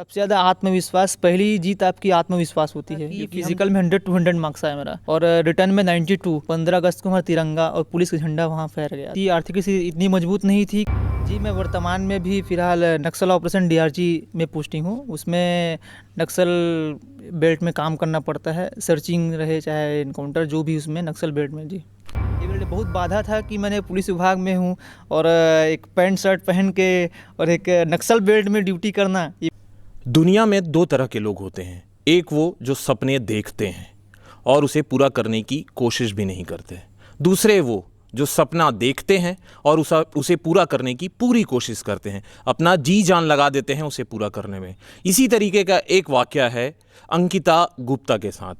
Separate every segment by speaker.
Speaker 1: सबसे ज़्यादा आत्मविश्वास, पहली जीत आपकी आत्मविश्वास होती है। ये फिजिकल में 100 to 100 मार्क्स आया मेरा, और रिटर्न में 92। 15 अगस्त को हमारा तिरंगा और पुलिस का झंडा वहाँ फहर गया। ये आर्थिक स्थिति इतनी मजबूत नहीं थी। जी, मैं वर्तमान में भी फ़िलहाल नक्सल ऑपरेशन DRG में पोस्टिंग हूँ। उसमें नक्सल बेल्ट में काम करना पड़ता है, सर्चिंग रहे चाहे इनकाउंटर, जो भी उसमें नक्सल बेल्ट में। जी, ये मेरे लिए बहुत बाधा था कि मैंने पुलिस विभाग में हूँ और एक पैंट शर्ट पहन के और एक नक्सल बेल्ट में ड्यूटी करना।
Speaker 2: दुनिया में दो तरह के लोग होते हैं। एक वो जो सपने देखते हैं और उसे पूरा करने की कोशिश भी नहीं करते। दूसरे वो जो सपना देखते हैं और उसे पूरा करने की पूरी कोशिश करते हैं, अपना जी जान लगा देते हैं उसे पूरा करने में। इसी तरीके का एक वाकया है अंकिता गुप्ता के साथ।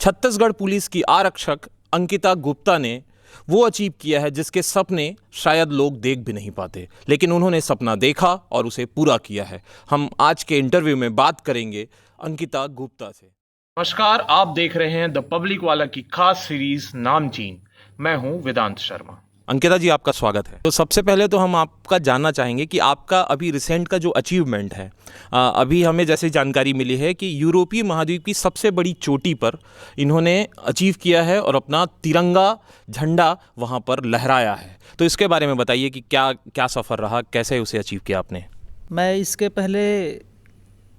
Speaker 2: छत्तीसगढ़ पुलिस की आरक्षक अंकिता गुप्ता ने वो अचीव किया है जिसके सपने शायद लोग देख भी नहीं पाते, लेकिन उन्होंने सपना देखा और उसे पूरा किया है। हम आज के इंटरव्यू में बात करेंगे अंकिता गुप्ता से। नमस्कार, आप देख रहे हैं द पब्लिक वाला की खास सीरीज नामचीन। मैं हूं वेदांत शर्मा। अंकिता जी, आपका स्वागत है। तो सबसे पहले तो हम आपका जानना चाहेंगे कि आपका अभी रिसेंट का जो अचीवमेंट है, अभी हमें जैसे जानकारी मिली है कि यूरोपीय महाद्वीप की सबसे बड़ी चोटी पर इन्होंने अचीव किया है और अपना तिरंगा झंडा वहाँ पर लहराया है। तो इसके बारे में बताइए कि क्या क्या सफ़र रहा, कैसे उसे अचीव किया आपने?
Speaker 1: मैं इसके पहले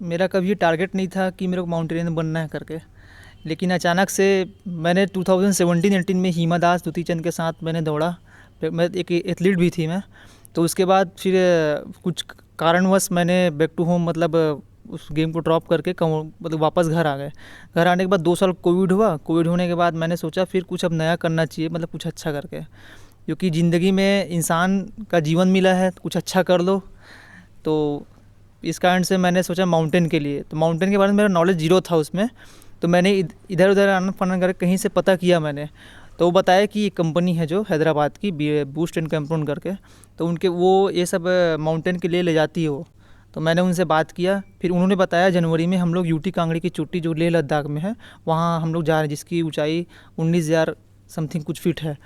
Speaker 1: मेरा कभी टारगेट नहीं था कि मेरे को माउंटेनियर बनना है करके, लेकिन अचानक से मैंने 2017-18 में हिमा दास दुती चंद के साथ मैंने दौड़ा। मैं एक एथलीट भी थी मैं। तो उसके बाद फिर कुछ कारणवश मैंने बैक टू होम, मतलब उस गेम को ड्रॉप करके मतलब वापस घर आ गए। घर आने के बाद 2 साल कोविड हुआ। कोविड होने के बाद मैंने सोचा फिर कुछ अब नया करना चाहिए, मतलब कुछ अच्छा करके, क्योंकि ज़िंदगी में इंसान का जीवन मिला है, कुछ अच्छा कर लो। तो इस कारण से मैंने सोचा माउंटेन के लिए। तो माउंटेन के बारे में मेरा नॉलेज जीरो था उसमें। तो मैंने इधर उधर आना फना करके कहीं से पता किया मैंने, तो वो बताया कि एक कंपनी है जो हैदराबाद की बूस्ट एंड कैंपन करके, तो उनके वो ये सब माउंटेन के लिए ले जाती है वो। तो मैंने उनसे बात किया, फिर उन्होंने बताया जनवरी में हम लोग यूटी कांगड़ी की चोटी जो लेह लद्दाख में है वहाँ हम लोग जा रहे हैं, जिसकी ऊंचाई 19,000 समथिंग कुछ फीट है।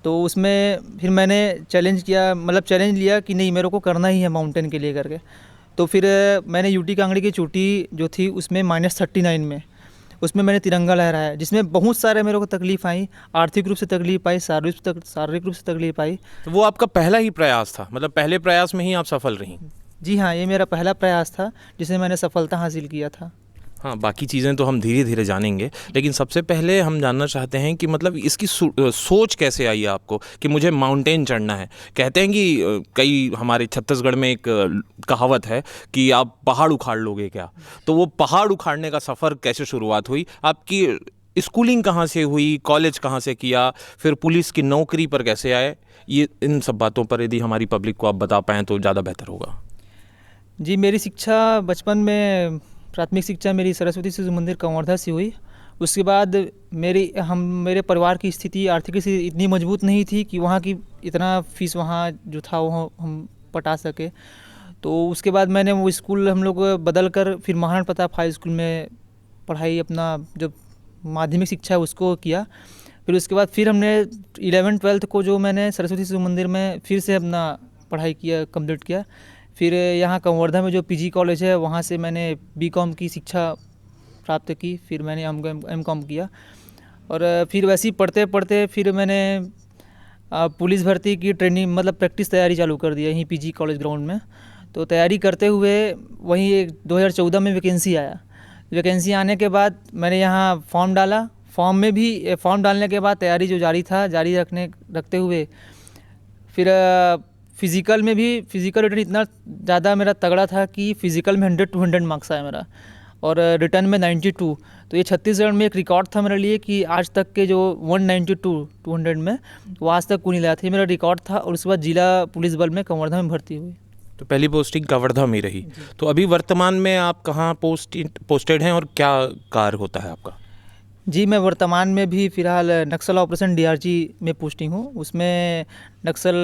Speaker 1: तो उसमें फिर मैंने चैलेंज किया, मतलब चैलेंज लिया कि नहीं मेरे को करना ही है माउंटेन के लिए करके। तो फिर मैंने यूटी कांगड़ी की चोटी जो थी उसमें -39 में, उसमें मैंने तिरंगा लहराया, जिसमें बहुत सारे मेरे को तकलीफ़ आई। आर्थिक रूप से तकलीफ आई, शारीरिक रूप से तकलीफ आई।
Speaker 2: तो वो आपका पहला ही प्रयास था, मतलब पहले प्रयास में ही आप सफल रहीं?
Speaker 1: जी हाँ, ये मेरा पहला प्रयास था जिसमें मैंने सफलता हासिल किया था।
Speaker 2: हाँ, बाकी चीज़ें तो हम धीरे धीरे जानेंगे, लेकिन सबसे पहले हम जानना चाहते हैं कि मतलब इसकी सोच कैसे आई है आपको कि मुझे माउंटेन चढ़ना है। कहते हैं कि कई हमारे छत्तीसगढ़ में एक कहावत है कि आप पहाड़ उखाड़ लोगे क्या। तो वो पहाड़ उखाड़ने का सफ़र कैसे शुरुआत हुई आपकी? स्कूलिंग कहाँ से हुई, कॉलेज कहाँ से किया, फिर पुलिस की नौकरी पर कैसे आए? ये इन सब बातों पर यदि हमारी पब्लिक को आप बता पाएँ तो ज़्यादा बेहतर होगा।
Speaker 1: जी, मेरी शिक्षा बचपन में, प्राथमिक शिक्षा मेरी सरस्वती शिशु मंदिर कवर्धा से हुई। उसके बाद मेरे परिवार की स्थिति, आर्थिक स्थिति इतनी मजबूत नहीं थी कि वहाँ की इतना फीस वहाँ जो था वो हम पटा सके। तो उसके बाद मैंने वो स्कूल हम लोग बदल कर फिर महाराणा प्रताप हाई स्कूल में पढ़ाई, अपना जो माध्यमिक शिक्षा है उसको किया। फिर उसके बाद फिर हमने 11th-12th को जो मैंने सरस्वती शिशु मंदिर में फिर से अपना पढ़ाई किया, कंप्लीट किया। फिर यहाँ कवर्धा में जो पीजी कॉलेज है वहाँ से मैंने बीकॉम की शिक्षा प्राप्त की। फिर मैंने एमकॉम किया, और फिर वैसे ही पढ़ते पढ़ते फिर मैंने पुलिस भर्ती की ट्रेनिंग, मतलब प्रैक्टिस तैयारी चालू कर दिया यहीं पीजी कॉलेज ग्राउंड में। तो तैयारी करते हुए वहीं 2014 में वैकेंसी आया। वैकेंसी आने के बाद मैंने यहाँ फॉर्म डाला। फॉर्म डालने के बाद तैयारी जो जारी रखते हुए फिर फिज़िकल रिटर्न इतना ज़्यादा मेरा तगड़ा था कि फिज़िकल में 100 to 100 मार्क्स आया मेरा, और रिटर्न में 92। तो ये छत्तीसगढ़ में एक रिकॉर्ड था मेरे लिए कि आज तक के जो 192-200 में वो आज तक कोई नहीं लाया था, ये मेरा रिकॉर्ड था। और उसके बाद जिला पुलिस बल में कवर्धा में भर्ती हुई।
Speaker 2: तो पहली पोस्टिंग कवर्धा में रही। तो अभी वर्तमान में आप कहाँ पोस्टेड हैं और क्या कार्य होता है आपका?
Speaker 1: जी, मैं वर्तमान में भी फ़िलहाल नक्सल ऑपरेशन DRG में पोस्टिंग हूँ। उसमें नक्सल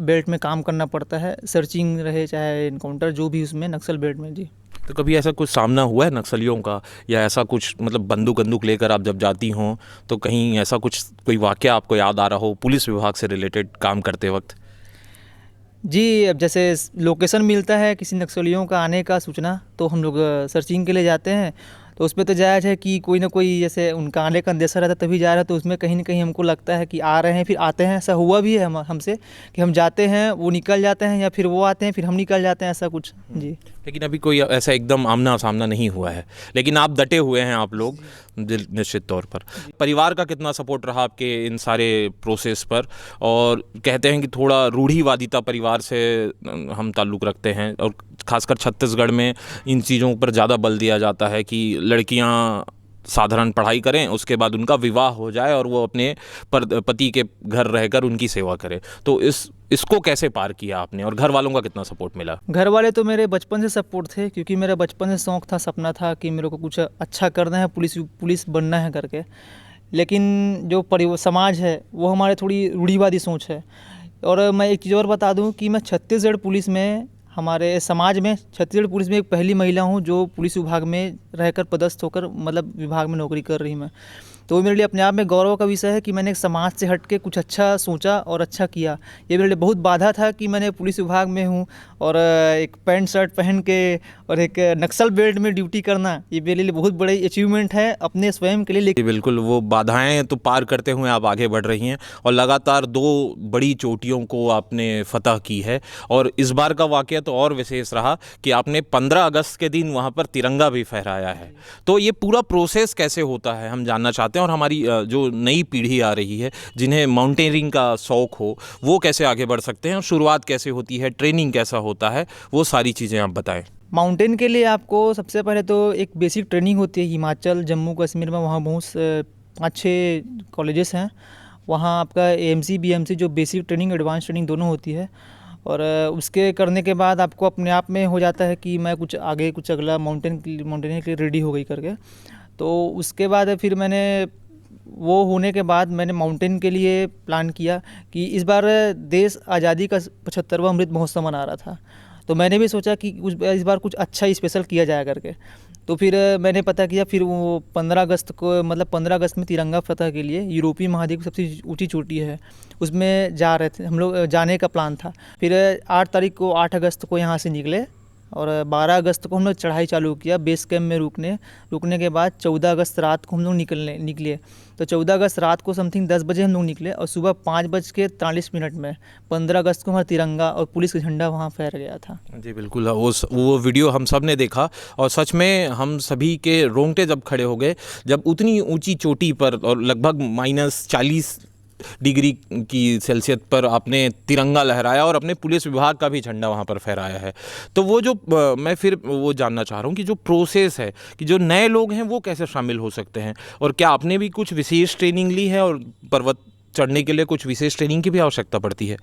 Speaker 1: बेल्ट में काम करना पड़ता है, सर्चिंग रहे चाहे इनकाउंटर, जो भी उसमें नक्सल बेल्ट में। जी।
Speaker 2: तो कभी ऐसा कुछ सामना हुआ है नक्सलियों का, या ऐसा कुछ मतलब बंदूक लेकर आप जब जाती हों तो कहीं ऐसा कुछ कोई वाक़या आपको याद आ रहा हो पुलिस विभाग से रिलेटेड काम करते वक्त?
Speaker 1: जी, अब जैसे लोकेशन मिलता है किसी नक्सलियों का आने का सूचना, तो हम लोग सर्चिंग के लिए जाते हैं। तो उसमें तो जायज़ है कि कोई ना कोई जैसे उनका आने का अंदेशा रहता है तभी जा रहा है, तो उसमें कहीं न कहीं हमको लगता है कि आ रहे हैं, फिर आते हैं। ऐसा हुआ भी है हमसे कि हम जाते हैं, वो निकल जाते हैं, या फिर वो आते हैं, फिर हम निकल जाते हैं, ऐसा कुछ। जी।
Speaker 2: लेकिन अभी कोई ऐसा एकदम आमना सामना नहीं हुआ है, लेकिन आप डटे हुए हैं आप लोग निश्चित तौर पर। परिवार का कितना सपोर्ट रहा आपके इन सारे प्रोसेस पर? और कहते हैं कि थोड़ा रूढ़िवादिता परिवार से हम ताल्लुक़ रखते हैं, और ख़ासकर छत्तीसगढ़ में इन चीज़ों पर ज़्यादा बल दिया जाता है कि लड़कियां साधारण पढ़ाई करें, उसके बाद उनका विवाह हो जाए और वो अपने पति के घर रहकर उनकी सेवा करें। तो इसको कैसे पार किया आपने, और घर वालों का कितना सपोर्ट मिला?
Speaker 1: घर वाले तो मेरे बचपन से सपोर्ट थे, क्योंकि मेरा बचपन से शौक़ था, सपना था कि मेरे को कुछ अच्छा करना है, पुलिस बनना है करके। लेकिन जो समाज है वो हमारे थोड़ी रूढ़िवादी सोच है। और मैं एक चीज़ और बता दूं कि मैं छत्तीसगढ़ पुलिस में, हमारे समाज में छत्तीसगढ़ पुलिस में एक पहली महिला हूं जो पुलिस विभाग में रहकर पदस्थ होकर, मतलब विभाग में नौकरी कर रही मैं। तो मेरे लिए अपने आप में गौरव का विषय है कि मैंने एक समाज से हट के कुछ अच्छा सोचा और अच्छा किया। ये मेरे लिए बहुत बाधा था कि मैंने पुलिस विभाग में हूँ और एक पैंट शर्ट पहन के और एक नक्सल बेल्ट में ड्यूटी करना, ये मेरे लिए बहुत बड़ी अचीवमेंट है अपने स्वयं के लिए।
Speaker 2: जी बिल्कुल, वो बाधाएं तो पार करते हुए आप आगे बढ़ रही हैं, और लगातार 2 बड़ी चोटियों को आपने फतह की है। और इस बार का वाक़या तो और विशेष रहा कि आपने 15 अगस्त के दिन वहाँ पर तिरंगा भी फहराया है। तो ये पूरा प्रोसेस कैसे होता है, हम जानना चाहते हैं। और हमारी जो नई पीढ़ी आ रही है जिन्हें माउंटेनियरिंग का शौक़ हो, वो कैसे आगे बढ़ सकते हैं, और शुरुआत कैसे होती है, ट्रेनिंग कैसा होता है, वो सारी चीज़ें आप बताएं।
Speaker 1: माउंटेन के लिए आपको सबसे पहले तो एक बेसिक ट्रेनिंग होती है। हिमाचल, जम्मू कश्मीर में वहाँ बहुत 5-6 कॉलेजेस हैं। वहाँ आपका एएमसी, बीएमसी जो बेसिक ट्रेनिंग, एडवांस ट्रेनिंग दोनों होती है। और उसके करने के बाद आपको अपने आप में हो जाता है कि मैं कुछ आगे, कुछ अगला माउंटेनियरिंग के लिए रेडी हो गई करके। तो उसके बाद फिर मैंने वो होने के बाद मैंने माउंटेन के लिए प्लान किया कि इस बार देश आज़ादी का 75वां अमृत महोत्सव मना रहा था। तो मैंने भी सोचा कि इस बार कुछ अच्छा स्पेशल किया जाए करके। तो फिर मैंने पता किया, फिर वो 15 अगस्त को, मतलब 15 अगस्त में तिरंगा फतह के लिए यूरोपीय महाद्वीप की सबसे ऊंची चोटी है, उसमें जा रहे थे हम लोग, जाने का प्लान था। फिर 8 अगस्त को यहाँ से निकले और 12 अगस्त को हम लोग चढ़ाई चालू किया बेस कैंप में रुकने के बाद 14 अगस्त रात को हम लोग निकले। तो 14 अगस्त रात को समथिंग 10 बजे हम लोग निकले और सुबह 5:43 में 15 अगस्त को हमारा तिरंगा और पुलिस का झंडा वहाँ फहर गया था।
Speaker 2: जी बिल्कुल, वो वीडियो हम सब ने देखा, और सच में हम सभी के रोंगटे जब खड़े हो गए जब उतनी ऊंची चोटी पर और लगभग -40 डिग्री की सेल्सियस पर आपने तिरंगा लहराया और अपने पुलिस विभाग का भी झंडा वहाँ पर फहराया है। तो वो जो मैं फिर वो जानना चाह रहा हूँ कि जो प्रोसेस है, कि जो नए लोग हैं वो कैसे शामिल हो सकते हैं, और क्या आपने भी कुछ विशेष ट्रेनिंग ली है, और पर्वत चढ़ने के लिए कुछ विशेष ट्रेनिंग की भी आवश्यकता पड़ती है?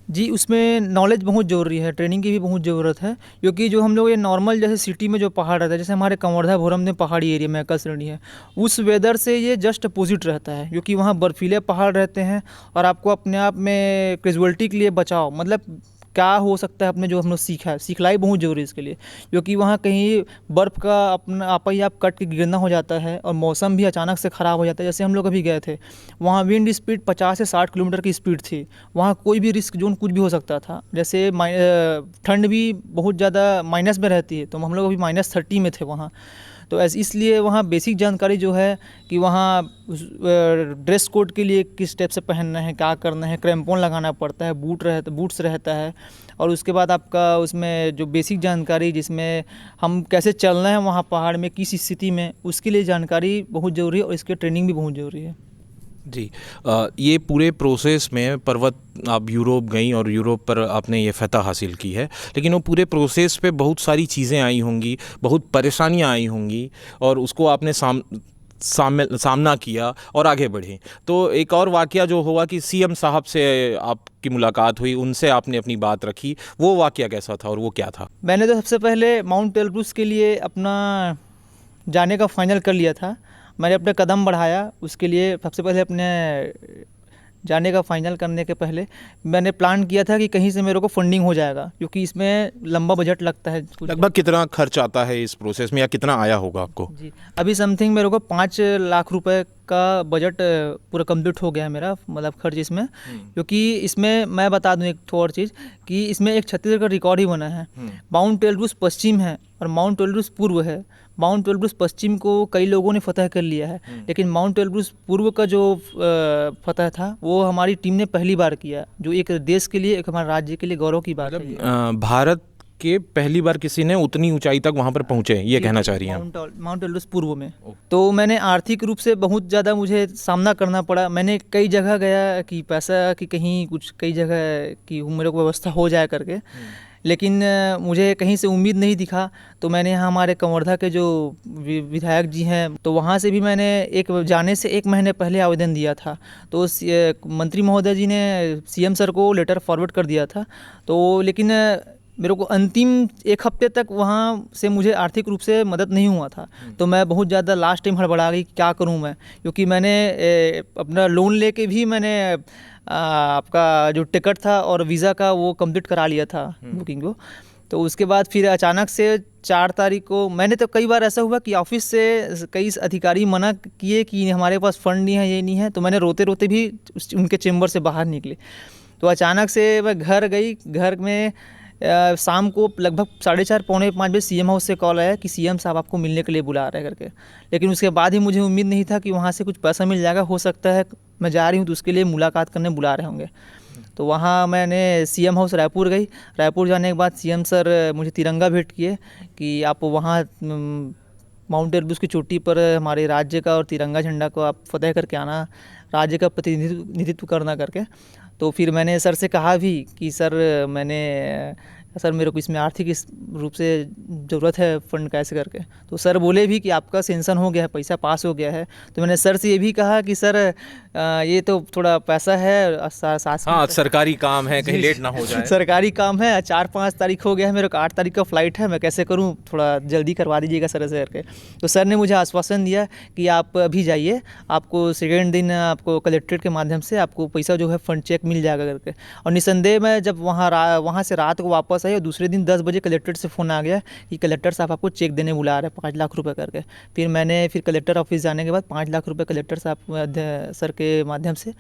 Speaker 1: जी, उसमें नॉलेज बहुत ज़रूरी है, ट्रेनिंग की भी बहुत ज़रूरत है, क्योंकि जो हम लोग ये नॉर्मल जैसे सिटी में जो पहाड़ रहता है, जैसे हमारे कंवर्धा भोरम में पहाड़ी एरिया में एकल श्रेणी है, उस वेदर से ये जस्ट अपोजिट रहता है, क्योंकि वहाँ बर्फीले पहाड़ रहते हैं और आपको अपने आप में कैजुअलिटी के लिए बचाओ, मतलब क्या हो सकता है अपने जो हम लोग सीखा है, सिखलाई बहुत ज़रूरी है इसके लिए, क्योंकि वहाँ कहीं बर्फ़ का अपना आप ही आप कट के गिरना हो जाता है और मौसम भी अचानक से ख़राब हो जाता है। जैसे हम लोग अभी गए थे, वहाँ विंड स्पीड 50 से 60 किलोमीटर की स्पीड थी, वहाँ कोई भी रिस्क जोन कुछ भी हो सकता था। जैसे ठंड भी बहुत ज़्यादा माइनस में रहती है, तो हम लोग अभी -30 में थे वहाँ। तो इसलिए वहाँ बेसिक जानकारी जो है कि वहाँ ड्रेस कोड के लिए किस टाइप से पहनना है, क्या करना है, क्रैम्पोन लगाना पड़ता है, बूट्स रहता है, और उसके बाद आपका उसमें जो बेसिक जानकारी जिसमें हम कैसे चलना है वहाँ पहाड़ में किस स्थिति में, उसके लिए जानकारी बहुत ज़रूरी है और इसकी ट्रेनिंग भी बहुत ज़रूरी है।
Speaker 2: जी, ये पूरे प्रोसेस में पर्वत, आप यूरोप गई और यूरोप पर आपने ये फ़तह हासिल की है, लेकिन वो पूरे प्रोसेस पे बहुत सारी चीज़ें आई होंगी, बहुत परेशानियाँ आई होंगी, और उसको आपने सामना किया और आगे बढ़े। तो एक और वाक़या जो हुआ कि सीएम साहब से आपकी मुलाकात हुई, उनसे आपने अपनी बात रखी, वो वाक़या कैसा था और वो क्या था?
Speaker 1: मैंने तो सबसे पहले माउंट एल्ब्रूस के लिए अपना जाने का फाइनल कर लिया था। मैंने अपने कदम बढ़ाया, उसके लिए सबसे पहले अपने जाने का फाइनल करने के पहले मैंने प्लान किया था कि कहीं से मेरे को फंडिंग हो जाएगा, क्योंकि इसमें लंबा बजट लगता है कुछ।
Speaker 2: लगभग कितना खर्च आता है इस प्रोसेस में, या कितना आया होगा आपको?
Speaker 1: जी, अभी समथिंग मेरे को 5 लाख रुपए का बजट पूरा कंप्लीट हो गया है मेरा, मतलब खर्च इसमें। क्योंकि इसमें मैं बता दूं एक और चीज़ कि इसमें एक छत्तीसगढ़ का रिकॉर्ड ही बना है। माउंट एल्ब्रूस पश्चिम है और माउंट एल्ब्रूस पूर्व है। माउंट एल्ब्रूस पश्चिम को कई लोगों ने फतह कर लिया है, लेकिन माउंट एल्ब्रूस पूर्व का जो फतह था वो हमारी टीम ने पहली बार किया, जो एक देश के लिए, एक हमारे राज्य के लिए गौरव की बात है।
Speaker 2: भारत के पहली बार किसी ने उतनी ऊंचाई तक वहां पर पहुंचे, ये कहना चाह रही हैं?
Speaker 1: माउंट एल्ब्रूस पूर्व में। तो मैंने आर्थिक रूप से बहुत ज़्यादा मुझे सामना करना पड़ा। मैंने कई जगह गया कि पैसा की कहीं कुछ, कई जगह कि मेरे को व्यवस्था हो जाए करके, लेकिन मुझे कहीं से उम्मीद नहीं दिखा। तो मैंने यहाँ हमारे कवर्धा के जो विधायक जी हैं, तो वहाँ से भी मैंने जाने से 1 महीने पहले आवेदन दिया था। तो मंत्री महोदय जी ने सीएम सर को लेटर फॉरवर्ड कर दिया था। तो लेकिन मेरे को अंतिम 1 हफ्ते तक वहाँ से मुझे आर्थिक रूप से मदद नहीं हुआ था। तो मैं बहुत ज़्यादा लास्ट टाइम हड़बड़ा गई, क्या करूँ मैं, क्योंकि मैंने अपना लोन लेके भी मैंने आपका जो टिकट था और वीज़ा का वो कंप्लीट करा लिया था बुकिंग को। तो उसके बाद फिर अचानक से 4 तारीख को मैंने, तो कई बार ऐसा हुआ कि ऑफिस से कई अधिकारी मना किए कि हमारे पास फंड नहीं है, ये नहीं है। तो मैंने रोते रोते भी उनके चेम्बर से बाहर निकले। तो अचानक से मैं घर गई। घर में शाम को लगभग 4:30 पौने 5 बजे सीएम हाउस से कॉल आया कि सीएम साहब आपको मिलने के लिए बुला रहे हैं करके। लेकिन उसके बाद ही मुझे उम्मीद नहीं था कि वहाँ से कुछ पैसा मिल जाएगा। हो सकता है मैं जा रही हूँ तो उसके लिए मुलाकात करने बुला रहे होंगे। तो वहाँ मैंने सीएम हाउस रायपुर गई। रायपुर जाने के बाद सीएम सर मुझे तिरंगा भेंट किए कि आप वहाँ माउंट एल्ब्रूस की चोटी पर हमारे राज्य का और तिरंगा झंडा को आप फतेह करके आना, राज्य का प्रतिनिधित्व करना करके। तो फिर मैंने सर से कहा भी कि सर मेरे को इसमें आर्थिक रूप से ज़रूरत है फंड कैसे करके। तो सर बोले भी कि आपका सेंक्शन हो गया है, पैसा पास हो गया है। तो मैंने सर से ये भी कहा कि सर ये तो थोड़ा पैसा है,
Speaker 2: हाँ, सरकारी काम है, कहीं लेट ना हो जाए।
Speaker 1: सरकारी काम है, 4-5 तारीख हो गया है, मेरे को 8 तारीख का फ़्लाइट है, मैं कैसे करूँ, थोड़ा जल्दी करवा दीजिएगा सर से करके। तो सर ने मुझे आश्वासन दिया कि आप अभी जाइए, आपको सेकेंड दिन आपको कलेक्ट्रेट के माध्यम से आपको पैसा जो है फंड चेक मिल जाएगा करके। और निसंदेह मैं जब वहाँ से रात को वापस आई और दूसरे दिन 10 बजे कलेक्ट्रेट से फ़ोन आ गया कि कलेक्टर साहब आपको चेक देने बुला रहे हैं 5 लाख रुपए करके। फिर मैंने कलेक्टर ऑफिस जाने के बाद 5 लाख रुपए कलेक्टर साहब सर के माध्यम से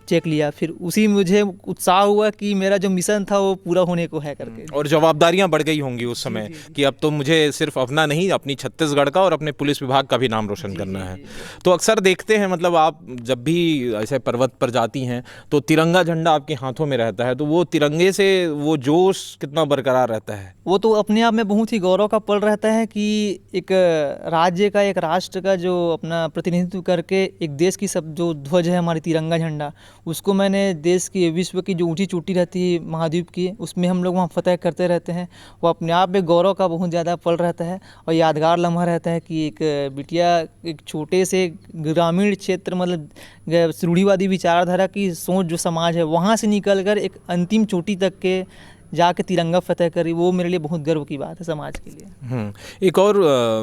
Speaker 1: चेक लिया। फिर उसी मुझे उत्साह हुआ कि मेरा जो मिशन था वो पूरा होने को है करके।
Speaker 2: और जवाबदारियां बढ़ गई होंगी उस समय कि अब तो मुझे सिर्फ अपना नहीं, अपनी छत्तीसगढ़ का और अपने पुलिस विभाग का भी नाम रोशन करना है। तो अक्सर देखते हैं, मतलब आप जब भी ऐसे पर्वत पर जाती हैं तो तिरंगा झंडा आपके हाथों में रहता है, तो वो तिरंगे से वो जोश कितना बरकरार रहता है? वो
Speaker 1: तो अपने आप में बहुत ही गौरव का पल रहता है कि एक राज्य का, एक राष्ट्र का जो अपना प्रतिनिधित्व करके एक देश की सब जो ध्वज है हमारी तिरंगा झंडा, उसको मैंने देश की, विश्व की जो ऊंची चोटी रहती है महाद्वीप की, उसमें हम लोग वहाँ फतह करते रहते हैं। वो अपने आप में गौरव का बहुत ज़्यादा पल रहता है और यादगार लम्हा रहता है कि एक बिटिया एक छोटे से ग्रामीण क्षेत्र, मतलब रूढ़िवादी विचारधारा की सोच जो समाज है, वहाँ से निकल कर एक अंतिम चोटी तक के जाके तिरंगा फतेह करी, वो मेरे लिए बहुत गर्व की बात है समाज के लिए।
Speaker 2: एक और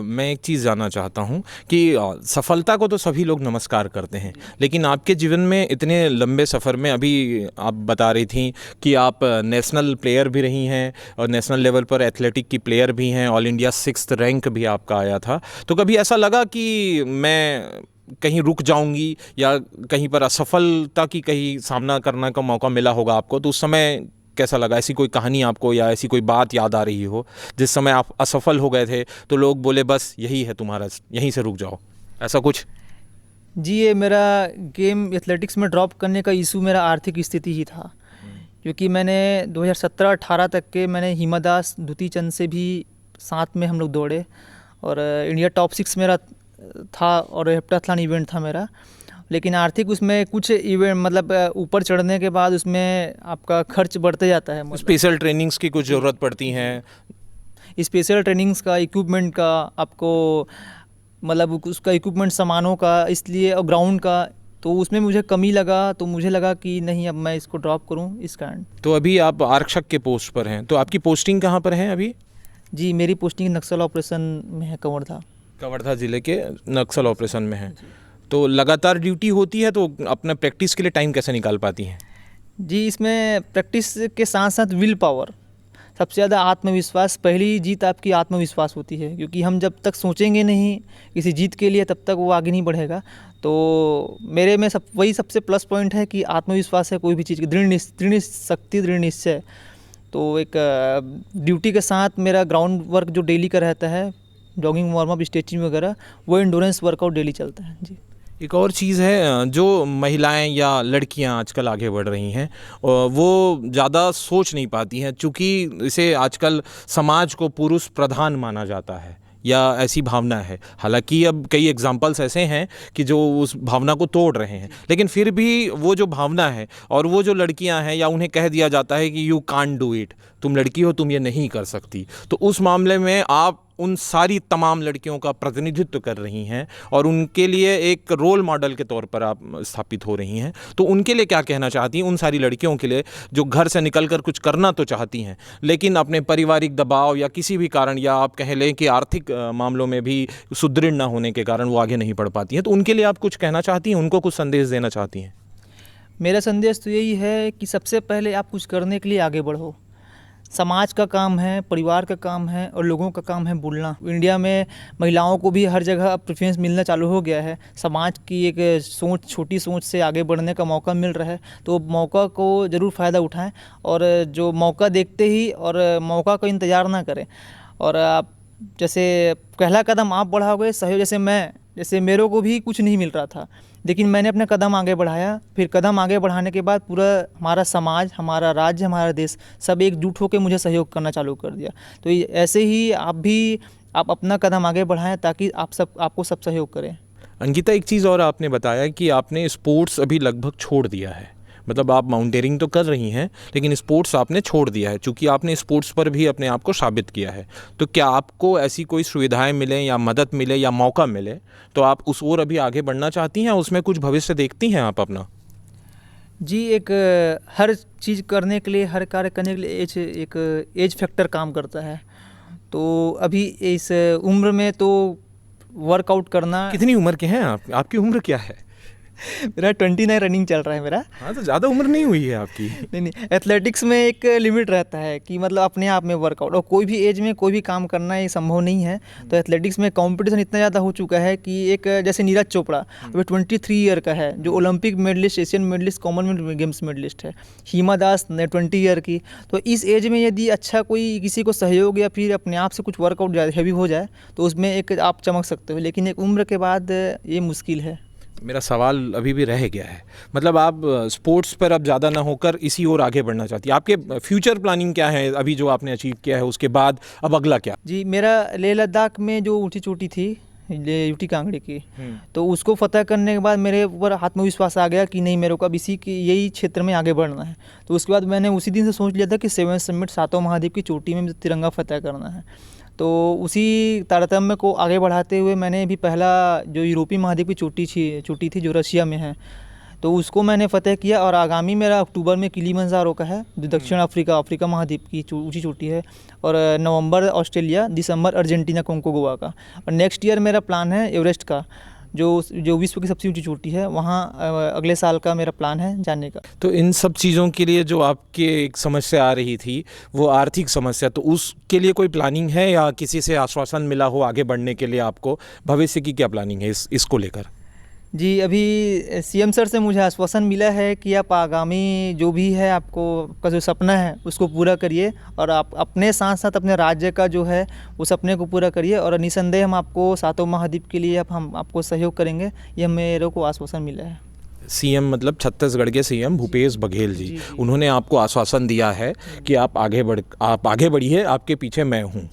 Speaker 2: मैं एक चीज़ जानना चाहता हूँ कि सफलता को तो सभी लोग नमस्कार करते हैं, लेकिन आपके जीवन में इतने लंबे सफ़र में, अभी आप बता रही थी कि आप नेशनल प्लेयर भी रही हैं और नेशनल लेवल पर एथलेटिक की प्लेयर भी हैं, ऑल इंडिया 6th रैंक भी आपका आया था। तो कभी ऐसा लगा कि मैं कहीं रुक जाऊंगी या कहीं पर असफलता की कहीं सामना करने का मौका मिला होगा आपको? तो उस समय कैसा लगा? ऐसी कोई कहानी आपको या ऐसी कोई बात याद आ रही हो जिस समय आप असफल हो गए थे तो लोग बोले बस यही है तुम्हारा, यहीं से रुक जाओ, ऐसा कुछ?
Speaker 1: जी, ये मेरा गेम एथलेटिक्स में ड्रॉप करने का इशू मेरा आर्थिक स्थिति ही था। क्योंकि मैंने 2017-18 तक के मैंने हिमा दास, द्युति चंद से भी साथ में हम लोग दौड़े और इंडिया टॉप 6 मेरा था और हेप्टाथलॉन इवेंट था मेरा। लेकिन आर्थिक उसमें कुछ इवेंट, मतलब ऊपर चढ़ने के बाद उसमें आपका खर्च बढ़ते जाता है।
Speaker 2: स्पेशल ट्रेनिंग्स की कुछ ज़रूरत पड़ती हैं,
Speaker 1: स्पेशल ट्रेनिंग्स का, इक्विपमेंट का, आपको मतलब उसका इक्विपमेंट, सामानों का, इसलिए, और ग्राउंड का, तो उसमें मुझे कमी लगा। तो मुझे लगा कि नहीं, अब मैं इसको ड्रॉप करूं इस कारण।
Speaker 2: तो अभी आप आरक्षक के पोस्ट पर हैं, तो आपकी पोस्टिंग कहाँ पर है अभी?
Speaker 1: जी, मेरी पोस्टिंग नक्सल ऑपरेशन में है, कवर्धा
Speaker 2: ज़िले के नक्सल ऑपरेशन में है। तो लगातार ड्यूटी होती है तो अपना प्रैक्टिस के लिए टाइम कैसे निकाल पाती हैं?
Speaker 1: जी, इसमें प्रैक्टिस के साथ साथ विल पावर, सबसे ज़्यादा आत्मविश्वास, पहली जीत आपकी आत्मविश्वास होती है, क्योंकि हम जब तक सोचेंगे नहीं किसी जीत के लिए तब तक वो आगे नहीं बढ़ेगा। तो मेरे में वही सबसे प्लस पॉइंट है कि आत्मविश्वास है, कोई भी चीज़ की दृढ़ शक्ति, दृढ़ निश्चय। तो एक ड्यूटी के साथ मेरा ग्राउंड वर्क जो डेली का रहता है, जॉगिंग, वार्म अप, स्ट्रेचिंग वगैरह, वो एंडोरेंस वर्कआउट डेली चलता है जी।
Speaker 2: एक और चीज़ है, जो महिलाएं या लड़कियां आजकल आगे बढ़ रही हैं वो ज़्यादा सोच नहीं पाती हैं, चूँकि इसे आजकल समाज को पुरुष प्रधान माना जाता है या ऐसी भावना है। हालांकि अब कई एग्जाम्पल्स ऐसे हैं कि जो उस भावना को तोड़ रहे हैं, लेकिन फिर भी वो जो भावना है और वो जो लड़कियां हैं या उन्हें कह दिया जाता है कि यू कांट डू इट, तुम लड़की हो, तुम ये नहीं कर सकती। तो उस मामले में आप उन सारी तमाम लड़कियों का प्रतिनिधित्व कर रही हैं और उनके लिए एक रोल मॉडल के तौर पर आप स्थापित हो रही हैं। तो उनके लिए क्या कहना चाहती हैं, उन सारी लड़कियों के लिए जो घर से निकलकर कुछ करना तो चाहती हैं लेकिन अपने पारिवारिक दबाव या किसी भी कारण, या आप कह लें कि आर्थिक मामलों में भी सुदृढ़ ना होने के कारण वो आगे नहीं बढ़ पाती हैं? तो उनके लिए आप कुछ कहना चाहती हैं, उनको कुछ संदेश देना चाहती हैं?
Speaker 1: मेरा संदेश तो यही है कि सबसे पहले आप कुछ करने के लिए आगे बढ़ो। समाज का काम है, परिवार का काम है और लोगों का काम है बोलना। इंडिया में महिलाओं को भी हर जगह अब प्रेफरेंस मिलना चालू हो गया है। समाज की एक सोच, छोटी सोच से आगे बढ़ने का मौका मिल रहा है, तो मौका को ज़रूर फ़ायदा उठाएं और जो मौका देखते ही और मौका का इंतज़ार ना करें। और आप जैसे पहला कदम आप बढ़ाओगे, सहयोग, जैसे मेरे को भी कुछ नहीं मिल रहा था, लेकिन मैंने अपना कदम आगे बढ़ाया। फिर कदम आगे बढ़ाने के बाद पूरा हमारा समाज, हमारा राज्य, हमारा देश सब एकजुट होकर मुझे सहयोग करना चालू कर दिया। तो ऐसे ही आप अपना कदम आगे बढ़ाएं ताकि आपको सब सहयोग करें।
Speaker 2: अंकिता, एक चीज़ और आपने बताया कि आपने स्पोर्ट्स अभी लगभग छोड़ दिया है। मतलब आप माउंटेनियरिंग तो कर रही हैं लेकिन स्पोर्ट्स आपने छोड़ दिया है, चूँकि आपने स्पोर्ट्स पर भी अपने आप को साबित किया है। तो क्या आपको ऐसी कोई सुविधाएं मिलें या मदद मिले या मौका मिले तो आप उस ओर अभी आगे बढ़ना चाहती हैं, उसमें कुछ भविष्य देखती हैं आप अपना?
Speaker 1: जी, एक हर चीज़ करने के लिए, हर कार्य करने के लिए एज फैक्टर काम करता है। तो अभी इस उम्र में तो वर्कआउट करना।
Speaker 2: कितनी उम्र के हैं आप? आपकी उम्र क्या है?
Speaker 1: मेरा 29 रनिंग चल रहा है मेरा।
Speaker 2: हाँ, तो ज़्यादा उम्र नहीं हुई है आपकी।
Speaker 1: नहीं, एथलेटिक्स में एक लिमिट रहता है कि मतलब अपने आप में वर्कआउट, और कोई भी एज में कोई भी काम करना ये संभव नहीं है। तो एथलेटिक्स में कंपटीशन इतना ज़्यादा हो चुका है कि एक जैसे नीरज चोपड़ा अभी 23 ईयर का है, जो Olympic medalist, Asian medalist, Commonwealth Games medalist है। हिमा दास ने 20 ईयर की। तो इस एज में यदि अच्छा कोई किसी को सहयोग या फिर अपने आप से कुछ वर्कआउट हैवी हो जाए तो उसमें एक आप चमक सकते हो, लेकिन एक उम्र के बाद ये मुश्किल है।
Speaker 2: मेरा सवाल अभी भी रह गया है, मतलब आप स्पोर्ट्स पर अब ज़्यादा ना होकर इसी ओर आगे बढ़ना चाहती है। आपके फ्यूचर प्लानिंग क्या है? अभी जो आपने अचीव किया है उसके बाद अब अगला क्या?
Speaker 1: जी, मेरा लेह लद्दाख में जो ऊँची चोटी थी, यूटी कांगड़ी की, तो उसको फतह करने के बाद मेरे ऊपर आत्मविश्वास आ गया कि नहीं, मेरे को अब यही क्षेत्र में आगे बढ़ना है। तो उसके बाद मैंने उसी दिन से सोच लिया था कि 7 समिट, सातों महाद्वीप की चोटी में तिरंगा फतह करना है। तो उसी तारतम्य को आगे बढ़ाते हुए मैंने भी पहला जो यूरोपीय महाद्वीप की चोटी थी जो रशिया में है, तो उसको मैंने फ़तेह किया। और आगामी मेरा अक्टूबर में किलीमंजारो का है, जो दक्षिण अफ्रीका महाद्वीप की ऊँची चोटी है। और नवंबर ऑस्ट्रेलिया, दिसंबर अर्जेंटीना, कोंगो, गोवा का। और नेक्स्ट ईयर मेरा प्लान है एवरेस्ट का, जो विश्व की सबसे ऊंची चोटी है, वहाँ अगले साल का मेरा प्लान है जाने का।
Speaker 2: तो इन सब चीज़ों के लिए जो आपके एक समस्या आ रही थी वो आर्थिक समस्या, तो उसके लिए कोई प्लानिंग है या किसी से आश्वासन मिला हो आगे बढ़ने के लिए? आपको भविष्य की क्या प्लानिंग है इसको लेकर?
Speaker 1: जी, अभी सीएम सर से मुझे आश्वासन मिला है कि आप आगामी जो भी है आपका जो सपना है उसको पूरा करिए, और आप अपने साथ साथ अपने राज्य का जो है उस सपने को पूरा करिए, और निसंदेह हम आपको सातों महाद्वीप के लिए हम आपको सहयोग करेंगे, ये मेरे को आश्वासन मिला है।
Speaker 2: सीएम मतलब छत्तीसगढ़ के सीएम भूपेश बघेल जी, उन्होंने आपको आश्वासन दिया है कि आप आगे बढ़िए, आपके पीछे मैं हूँ।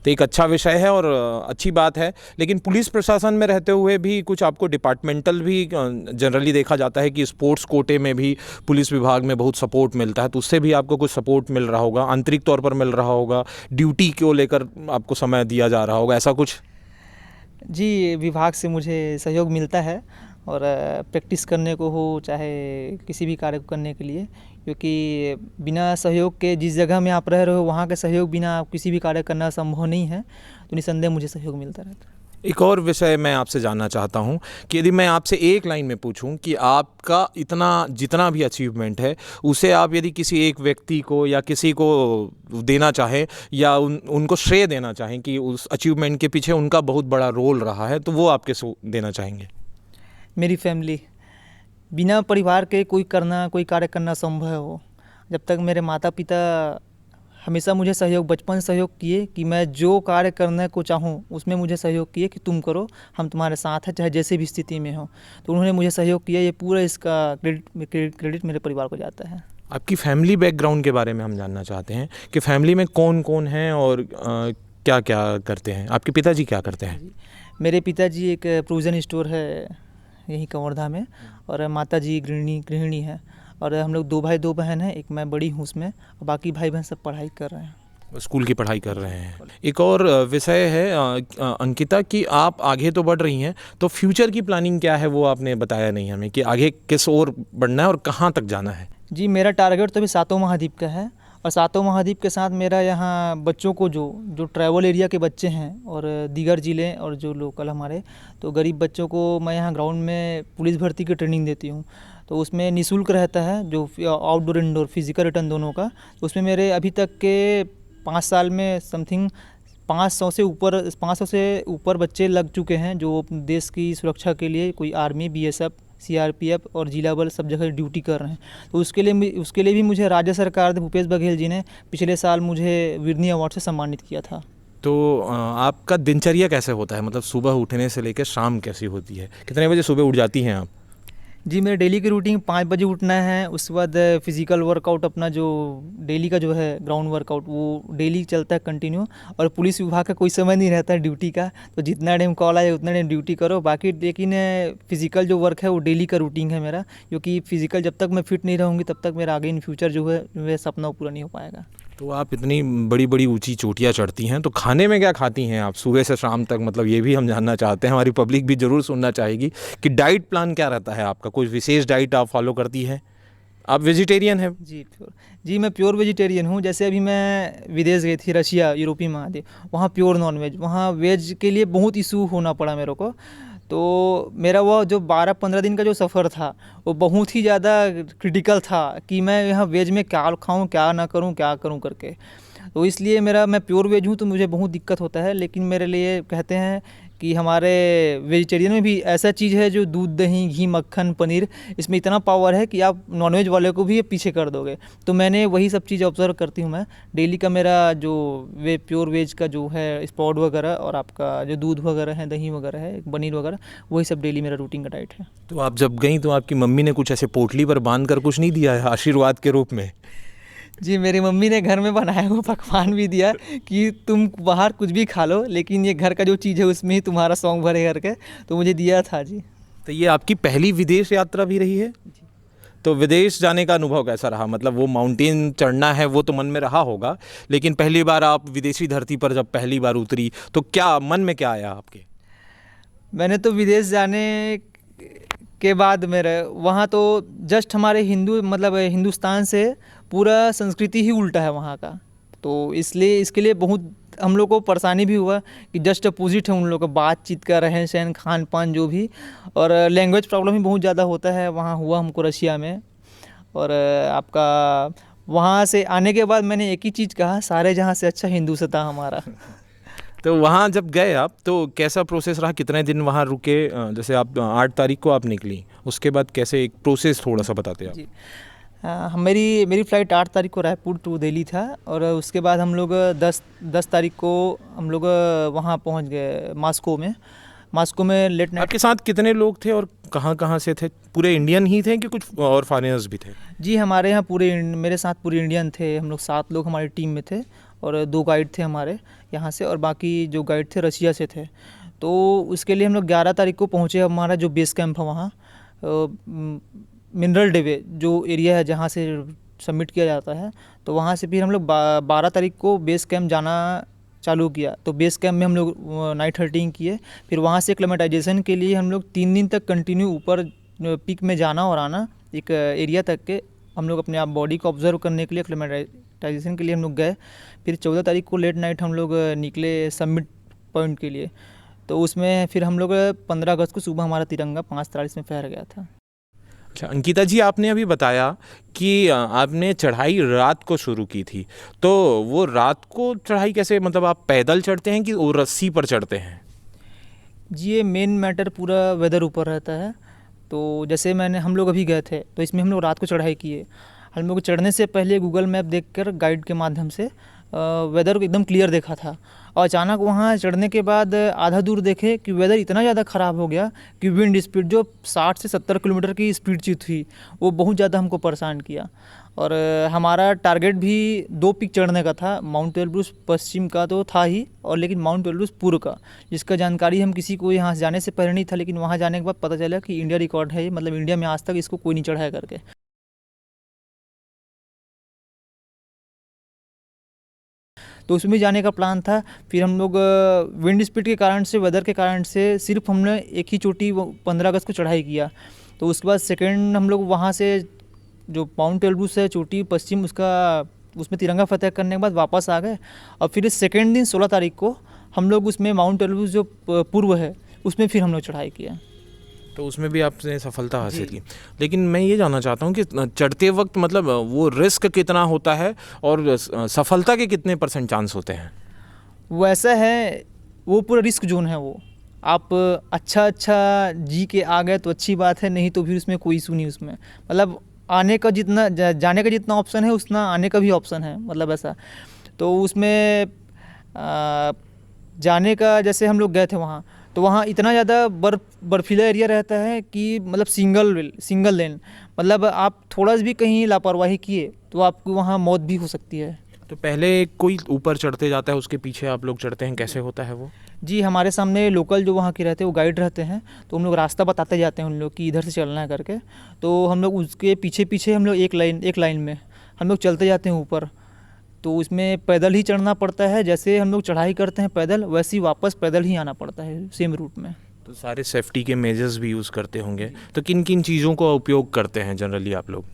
Speaker 2: तो एक अच्छा विषय है और अच्छी बात है। लेकिन पुलिस प्रशासन में रहते हुए भी कुछ आपको डिपार्टमेंटल भी जनरली देखा जाता है कि स्पोर्ट्स कोटे में भी पुलिस विभाग में बहुत सपोर्ट मिलता है, तो उससे भी आपको कुछ सपोर्ट मिल रहा होगा, आंतरिक तौर पर मिल रहा होगा, ड्यूटी को लेकर आपको समय दिया जा रहा होगा, ऐसा कुछ?
Speaker 1: जी, विभाग से मुझे सहयोग मिलता है, और प्रैक्टिस करने को हो चाहे किसी भी कार्य को करने के लिए, क्योंकि बिना सहयोग के जिस जगह में आप रह रहे हो वहाँ के सहयोग बिना किसी भी कार्य करना संभव नहीं है। तो निसंदेह मुझे सहयोग मिलता रहता है।
Speaker 2: एक और विषय मैं आपसे जानना चाहता हूं कि यदि मैं आपसे एक लाइन में पूछूं कि आपका इतना जितना भी अचीवमेंट है उसे आप यदि किसी एक व्यक्ति को या किसी को देना चाहें या उनको श्रेय देना चाहें कि उस अचीवमेंट के पीछे उनका बहुत बड़ा रोल रहा है, तो वो आप किसको देना चाहेंगे?
Speaker 1: मेरी फैमिली। बिना परिवार के कोई कार्य करना संभव हो। जब तक मेरे माता पिता हमेशा मुझे बचपन से सहयोग किए कि मैं जो कार्य करने को चाहूँ उसमें मुझे सहयोग किए कि तुम करो, हम तुम्हारे साथ हैं चाहे जैसे भी स्थिति में हो। तो उन्होंने मुझे सहयोग किया, ये पूरा इसका क्रेडिट मेरे परिवार को जाता है।
Speaker 2: आपकी फैमिली बैकग्राउंड के बारे में हम जानना चाहते हैं कि फैमिली में कौन कौन हैं और क्या क्या करते हैं। आपके पिताजी क्या करते हैं?
Speaker 1: मेरे पिताजी एक प्रोविज़न स्टोर है यहीं कवर्धा में, और माताजी गृहिणी है, और हम लोग 2 भाई 2 बहन हैं। एक मैं बड़ी हूँ उसमें, और बाकी भाई बहन सब पढ़ाई कर रहे हैं,
Speaker 2: स्कूल की पढ़ाई कर रहे हैं। एक और विषय है अंकिता कि आप आगे तो बढ़ रही हैं, तो फ्यूचर की प्लानिंग क्या है वो आपने बताया नहीं हमें कि आगे किस ओर बढ़ना है और कहाँ तक जाना है।
Speaker 1: जी मेरा टारगेट तो अभी 7 महाद्वीप का है, और 7 महाद्वीप के साथ मेरा यहाँ बच्चों को जो ट्रैवल एरिया के बच्चे हैं और दीगर ज़िले और जो लोकल हमारे तो गरीब बच्चों को मैं यहाँ ग्राउंड में पुलिस भर्ती की ट्रेनिंग देती हूँ। तो उसमें निःशुल्क रहता है जो आउटडोर इंडोर फिजिकल रिटर्न दोनों का। उसमें मेरे अभी तक के 5 साल में समथिंग 500 से ऊपर बच्चे लग चुके हैं जो देश की सुरक्षा के लिए कोई आर्मी, बीएसएफ, सीआरपीएफ और जिला बल सब जगह ड्यूटी कर रहे हैं। तो उसके लिए भी मुझे राज्य सरकार भूपेश बघेल जी ने पिछले साल मुझे वीरनी अवार्ड से सम्मानित किया था।
Speaker 2: तो आपका दिनचर्या कैसे होता है, मतलब सुबह उठने से लेकर शाम कैसी होती है, कितने बजे सुबह उठ जाती हैं आप?
Speaker 1: जी मेरे डेली की रूटीन 5 बजे उठना है, उसके बाद फिज़िकल वर्कआउट अपना जो डेली का जो है ग्राउंड वर्कआउट वो डेली चलता है कंटिन्यू। और पुलिस विभाग का कोई समय नहीं रहता है ड्यूटी का, तो जितना टाइम कॉल आए उतना टाइम ड्यूटी करो। बाकी लेकिन फिज़िकल जो वर्क है वो डेली का रूटीन है मेरा, क्योंकि फिज़िकल जब तक मैं फिट नहीं रहूँगी तब तक मेरा आगे इन फ्यूचर जो है वह सपना पूरा नहीं हो पाएगा।
Speaker 2: तो आप इतनी बड़ी बड़ी ऊंची चोटियाँ चढ़ती हैं, तो खाने में क्या खाती हैं आप सुबह से शाम तक, मतलब ये भी हम जानना चाहते हैं, हमारी पब्लिक भी ज़रूर सुनना चाहेगी कि डाइट प्लान क्या रहता है आपका, कोई विशेष डाइट आप फॉलो करती हैं? आप वेजिटेरियन हैं?
Speaker 1: जी मैं प्योर वेजिटेरियन हूँ। जैसे अभी मैं विदेश गई थी, रशिया, यूरोपीय महाद्वीप, वहाँ प्योर नॉन वेज, वहाँ वेज के लिए बहुत इशू होना पड़ा मेरे को। तो मेरा वो जो 12-15 दिन का जो सफ़र था वो बहुत ही ज़्यादा क्रिटिकल था कि मैं यहाँ वेज में क्या खाऊँ क्या ना करूँ क्या करूँ करके। तो इसलिए मैं प्योर वेज हूँ तो मुझे बहुत दिक्कत होता है। लेकिन मेरे लिए कहते हैं कि हमारे वेजिटेरियन में भी ऐसा चीज़ है जो दूध, दही, घी, मक्खन, पनीर, इसमें इतना पावर है कि आप नॉनवेज वाले को भी ये पीछे कर दोगे। तो मैंने वही सब चीज़ ऑब्जर्व करती हूँ मैं। डेली का मेरा जो प्योर वेज का जो है स्प्राउट वगैरह और आपका जो दूध वगैरह है, दही वगैरह है, पनीर वगैरह, वही सब डेली मेरा रूटीन का डाइट है।
Speaker 2: तो आप जब गई तो आपकी मम्मी ने कुछ ऐसे पोटली पर बांध कर कुछ नहीं दिया है आशीर्वाद के रूप में?
Speaker 1: जी मेरी मम्मी ने घर में बनाया हुआ पकवान भी दिया कि तुम बाहर कुछ भी खा लो लेकिन ये घर का जो चीज़ है उसमें ही तुम्हारा सौंग भरे करके, तो मुझे दिया था जी।
Speaker 2: तो ये आपकी पहली विदेश यात्रा भी रही है? तो विदेश जाने का अनुभव कैसा रहा? मतलब वो माउंटेन चढ़ना है वो तो मन में रहा होगा, लेकिन पहली बार आप विदेशी धरती पर जब पहली बार उतरी तो क्या मन में क्या आया आपके?
Speaker 1: मैंने तो विदेश जाने के बाद मेरे वहाँ तो जस्ट हमारे हिंदुस्तान से पूरा संस्कृति ही उल्टा है वहाँ का। तो इसलिए इसके लिए बहुत हम लोग को परेशानी भी हुआ कि जस्ट अपोजिट है उन लोगों का बातचीत का, रहन सहन, खान पान जो भी, और लैंग्वेज प्रॉब्लम भी बहुत ज़्यादा होता है वहाँ हुआ हमको रशिया में। और आपका वहाँ से आने के बाद मैंने एक ही चीज़ कहा, सारे जहाँ से अच्छा हिंदू से था हमारा।
Speaker 2: तो वहाँ जब गए आप तो कैसा प्रोसेस रहा, कितने दिन वहाँ रुके? जैसे आप 8 तारीख को आप निकली, उसके बाद कैसे एक प्रोसेस थोड़ा सा बताते आप?
Speaker 1: जी मेरी फ़्लाइट 8 तारीख को रायपुर टू दिल्ली था, और उसके बाद हम लोग 10 तारीख को हम लोग वहाँ पहुँच गए मॉस्को में लेट नाइट।
Speaker 2: आपके साथ कितने लोग थे और कहाँ कहाँ से थे? पूरे इंडियन ही थे कि कुछ और फॉरेनर्स भी थे?
Speaker 1: जी हमारे यहाँ मेरे साथ पूरे इंडियन थे। हम लोग 7 लोग हमारी टीम में थे, और 2 गाइड थे हमारे यहाँ से, और बाकी जो गाइड थे रशिया से थे। तो उसके लिए हम लोग 11 तारीख को पहुँचे। हमारा जो बेस कैंप है वहाँ मिनरल डेवे जो एरिया है जहाँ से सबमिट किया जाता है, तो वहाँ से फिर हम लोग 12 तारीख को बेस कैंप जाना चालू किया। तो बेस कैंप में हम लोग नाइट हल्टिंग किए। फिर वहाँ से एक्लेमेटाइजेशन के लिए हम लोग 3 दिन तक कंटिन्यू ऊपर पीक में जाना और आना, एक एरिया तक के हम लोग अपने आप बॉडी को ऑब्जर्व करने के लिए एक्लेमेटाइजेशन के लिए हम लोग गए। फिर 14 तारीख को लेट नाइट हम लोग निकले सबमिट पॉइंट के लिए। तो उसमें फिर हम लोग 15 अगस्त को सुबह हमारा तिरंगा 5:43 में फहर गया था।
Speaker 2: अच्छा अंकिता जी, आपने अभी बताया कि आपने चढ़ाई रात को शुरू की थी, तो वो रात को चढ़ाई कैसे, मतलब आप पैदल चढ़ते हैं कि वो रस्सी पर चढ़ते हैं?
Speaker 1: जी ये मेन मैटर पूरा वेदर ऊपर रहता है। तो जैसे हम लोग अभी गए थे तो इसमें हम लोग रात को चढ़ाई किए। हम लोग चढ़ने से पहले गूगल मैप देखकर गाइड के माध्यम से वेदर को एकदम क्लियर देखा था, और अचानक वहाँ चढ़ने के बाद आधा दूर देखे कि वेदर इतना ज़्यादा ख़राब हो गया कि विंड स्पीड जो 60 से 70 किलोमीटर की स्पीड से थी, वो बहुत ज़्यादा हमको परेशान किया। और हमारा टारगेट भी 2 पीक चढ़ने का था, माउंट एल्ब्रूस पश्चिम का तो था ही, और लेकिन माउंट एल्ब्रूस पूर्व का, जिसका जानकारी हम किसी को यहाँ से जाने से पहले नहीं था, लेकिन वहाँ जाने के बाद पता चला कि इंडिया रिकॉर्ड है, मतलब इंडिया में आज तक इसको कोई नहीं चढ़ाया करके। तो उसमें जाने का प्लान था। फिर हम लोग विंड स्पीड के कारण से, वेदर के कारण से सिर्फ हमने एक ही चोटी 15 अगस्त को चढ़ाई किया। तो उसके बाद सेकेंड हम लोग वहाँ से जो माउंट एल्ब्रूस है चोटी पश्चिम, उसमें तिरंगा फतेह करने के बाद वापस आ गए। और फिर सेकेंड दिन 16 तारीख को हम लोग उसमें माउंट एल्ब्रूस जो पूर्व है उसमें फिर हम लोग चढ़ाई किया।
Speaker 2: तो उसमें भी आपने सफलता हासिल की। लेकिन मैं ये जानना चाहता हूँ कि चढ़ते वक्त मतलब वो रिस्क कितना होता है और सफलता के कितने % चांस होते हैं?
Speaker 1: वैसा है, वो पूरा रिस्क जोन है। वो आप अच्छा जी के आ गए तो अच्छी बात है, नहीं तो फिर उसमें कोई इशू नहीं। उसमें मतलब आने का जितना जाने का जितना ऑप्शन है उतना आने का भी ऑप्शन है, मतलब ऐसा। तो उसमें जाने का, जैसे हम लोग गए थे वहाँ, तो वहाँ इतना ज़्यादा बर्फीला एरिया रहता है कि मतलब सिंगल लेन, मतलब आप थोड़ा सा भी कहीं लापरवाही किए तो आपको वहाँ मौत भी हो सकती है।
Speaker 2: तो पहले कोई ऊपर चढ़ते जाता है, उसके पीछे आप लोग चढ़ते हैं, कैसे होता है वो?
Speaker 1: जी हमारे सामने लोकल जो वहाँ के रहते हैं वो गाइड रहते हैं, तो हम लोग रास्ता बताते जाते हैं उन लोग कि इधर से चलना है करके। तो हम लोग उसके पीछे हम लोग एक लाइन में हम लोग चलते जाते हैं ऊपर। तो उसमें पैदल ही चढ़ना पड़ता है, जैसे हम लोग चढ़ाई करते हैं पैदल, वैसे ही वापस पैदल ही आना पड़ता है सेम रूट में।
Speaker 2: तो सारे सेफ्टी के मेजर्स भी यूज़ करते होंगे, तो किन किन चीज़ों का उपयोग करते हैं जनरली आप लोग?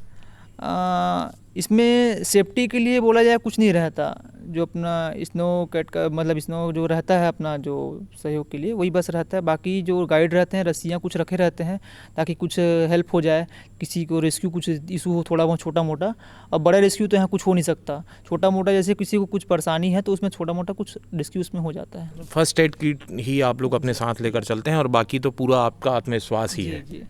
Speaker 1: इसमें सेफ्टी के लिए बोला जाए कुछ नहीं रहता, जो अपना स्नो कैट का मतलब स्नो जो रहता है अपना जो सहयोग के लिए वही बस रहता है। बाकी जो गाइड रहते हैं रस्सियाँ कुछ रखे रहते हैं ताकि कुछ हेल्प हो जाए, किसी को रेस्क्यू कुछ इशू हो थोड़ा बहुत छोटा मोटा। अब बड़ा रेस्क्यू तो यहाँ कुछ हो नहीं सकता, छोटा मोटा जैसे किसी को कुछ परेशानी है तो उसमें छोटा मोटा कुछ रेस्क्यू उसमें हो जाता है।
Speaker 2: फर्स्ट एड किट ही आप लोग अपने साथ लेकर चलते हैं और बाकी तो पूरा आपका आत्मविश्वास ही है?
Speaker 1: जी।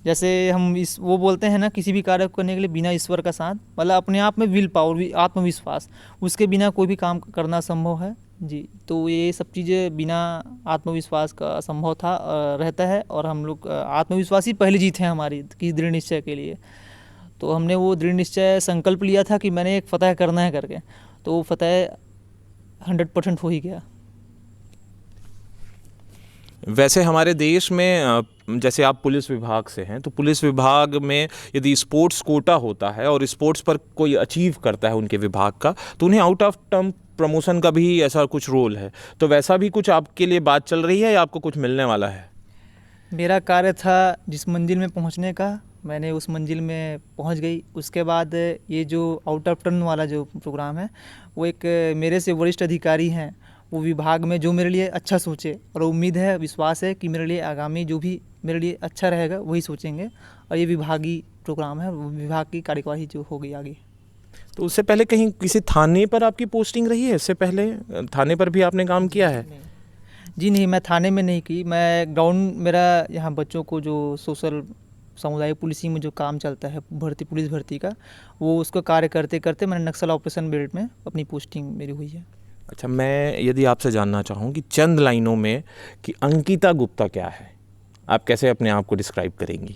Speaker 1: जैसे हम वो बोलते हैं ना, किसी भी कार्य को करने के लिए बिना ईश्वर का साथ, मतलब अपने आप में विल पावर, आत्मविश्वास, उसके बिना कोई भी काम करना संभव है। जी तो ये सब चीज़ें बिना आत्मविश्वास का असंभव था रहता है, और हम लोग आत्मविश्वास ही पहली जीत है हमारी किसी दृढ़ निश्चय के लिए। तो हमने वो दृढ़ निश्चय संकल्प लिया था कि मैंने एक फतह करना है करके, तो वो फतह 100% हो ही गया।
Speaker 2: वैसे हमारे देश में जैसे आप पुलिस विभाग से हैं, तो पुलिस विभाग में यदि स्पोर्ट्स कोटा होता है और स्पोर्ट्स पर कोई अचीव करता है उनके विभाग का, तो उन्हें आउट ऑफ टर्म प्रमोशन का भी ऐसा कुछ रोल है। तो वैसा भी कुछ आपके लिए बात चल रही है या आपको कुछ मिलने वाला है?
Speaker 1: मेरा कार्य था जिस मंजिल में पहुंचने का, मैंने उस मंजिल में पहुंच गई। उसके बाद ये जो आउट ऑफ टर्न वाला जो प्रोग्राम है, वो एक मेरे से वरिष्ठ अधिकारी हैं, वो विभाग में जो मेरे लिए अच्छा सोचे, और उम्मीद है, विश्वास है कि मेरे लिए आगामी जो भी मेरे लिए अच्छा रहेगा वही सोचेंगे, और ये विभागीय प्रोग्राम है, विभाग की कार्यवाही जो होगी आगे।
Speaker 2: तो उससे पहले कहीं किसी थाने पर आपकी पोस्टिंग रही है? इससे पहले थाने पर भी आपने काम किया है?
Speaker 1: जी नहीं, मैं थाने में नहीं की। मैं ग्राउंड, मेरा यहाँ बच्चों को जो सोशल सामुदायिक पुलिसिंग में जो काम चलता है पुलिस भर्ती का, वो उसको कार्य करते करते मैंने नक्सल ऑपरेशन बेल्ट में अपनी पोस्टिंग मेरी हुई है।
Speaker 2: अच्छा, मैं यदि आपसे जानना चाहूँ कि चंद लाइनों में कि अंकिता गुप्ता क्या है, आप कैसे अपने आप को डिस्क्राइब करेंगी?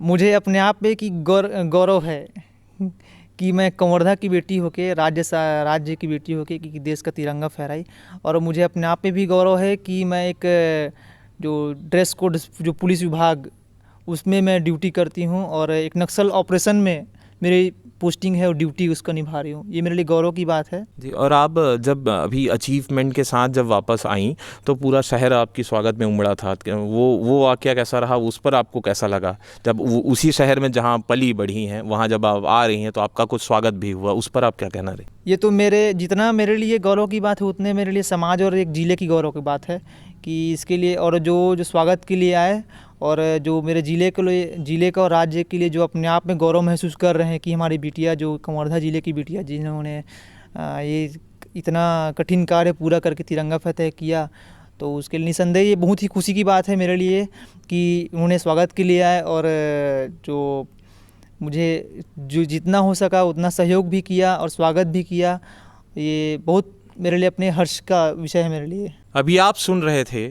Speaker 1: मुझे अपने आप पे कि गौरव है कि मैं कंवर्धा की बेटी होके, राज्य की बेटी होके कि देश का तिरंगा फहराई। और मुझे अपने आप पे भी गौरव है कि मैं एक जो ड्रेस कोड जो पुलिस विभाग उसमें मैं ड्यूटी करती हूँ, और एक नक्सल ऑपरेशन में मेरी पोस्टिंग है और ड्यूटी उसका निभा रही हूँ। ये मेरे लिए गौरव की बात है
Speaker 2: जी। और आप जब अभी अचीवमेंट के साथ जब वापस आई तो पूरा शहर आपकी स्वागत में उमड़ा था, वो वाक़या कैसा रहा? उस पर आपको कैसा लगा जब उसी शहर में जहाँ पली बढ़ी हैं वहाँ जब आप आ रही हैं तो आपका कुछ स्वागत भी हुआ, उस पर आप क्या कहना रहे?
Speaker 1: ये तो जितना मेरे लिए गौरव की बात है, उतने मेरे लिए समाज और एक जिले की गौरव की बात है कि इसके लिए, और जो स्वागत के लिए आए, और जो मेरे ज़िले का और राज्य के लिए जो अपने आप में गौरव महसूस कर रहे हैं कि हमारी बिटिया, जो कवर्धा ज़िले की बिटिया, जिन्होंने ये इतना कठिन कार्य पूरा करके तिरंगा फतह किया, तो उसके लिए निसंदेह ये बहुत ही खुशी की बात है मेरे लिए कि उन्होंने स्वागत के लिए आए, और जो मुझे जो जितना हो सका उतना सहयोग भी किया और स्वागत भी किया। ये बहुत मेरे लिए अपने हर्ष का विषय है मेरे लिए।
Speaker 2: अभी आप सुन रहे थे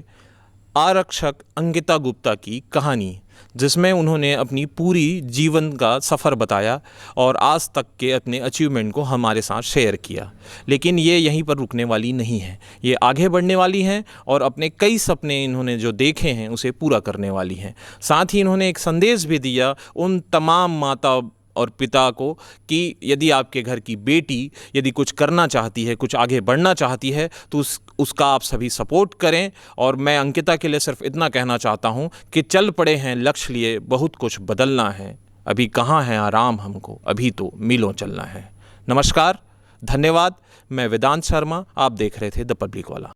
Speaker 2: आरक्षक अंकिता गुप्ता की कहानी, जिसमें उन्होंने अपनी पूरी जीवन का सफ़र बताया और आज तक के अपने अचीवमेंट को हमारे साथ शेयर किया। लेकिन ये यहीं पर रुकने वाली नहीं है, ये आगे बढ़ने वाली हैं और अपने कई सपने इन्होंने जो देखे हैं उसे पूरा करने वाली हैं। साथ ही इन्होंने एक संदेश भी दिया उन तमाम माता और पिता को कि यदि आपके घर की बेटी यदि कुछ करना चाहती है, कुछ आगे बढ़ना चाहती है, तो उसका आप सभी सपोर्ट करें। और मैं अंकिता के लिए सिर्फ इतना कहना चाहता हूं कि चल पड़े हैं लक्ष्य लिए, बहुत कुछ बदलना है, अभी कहाँ है आराम हमको, अभी तो मीलों चलना है। नमस्कार, धन्यवाद। मैं वेदांत शर्मा, आप देख रहे थे द पब्लिक वाला।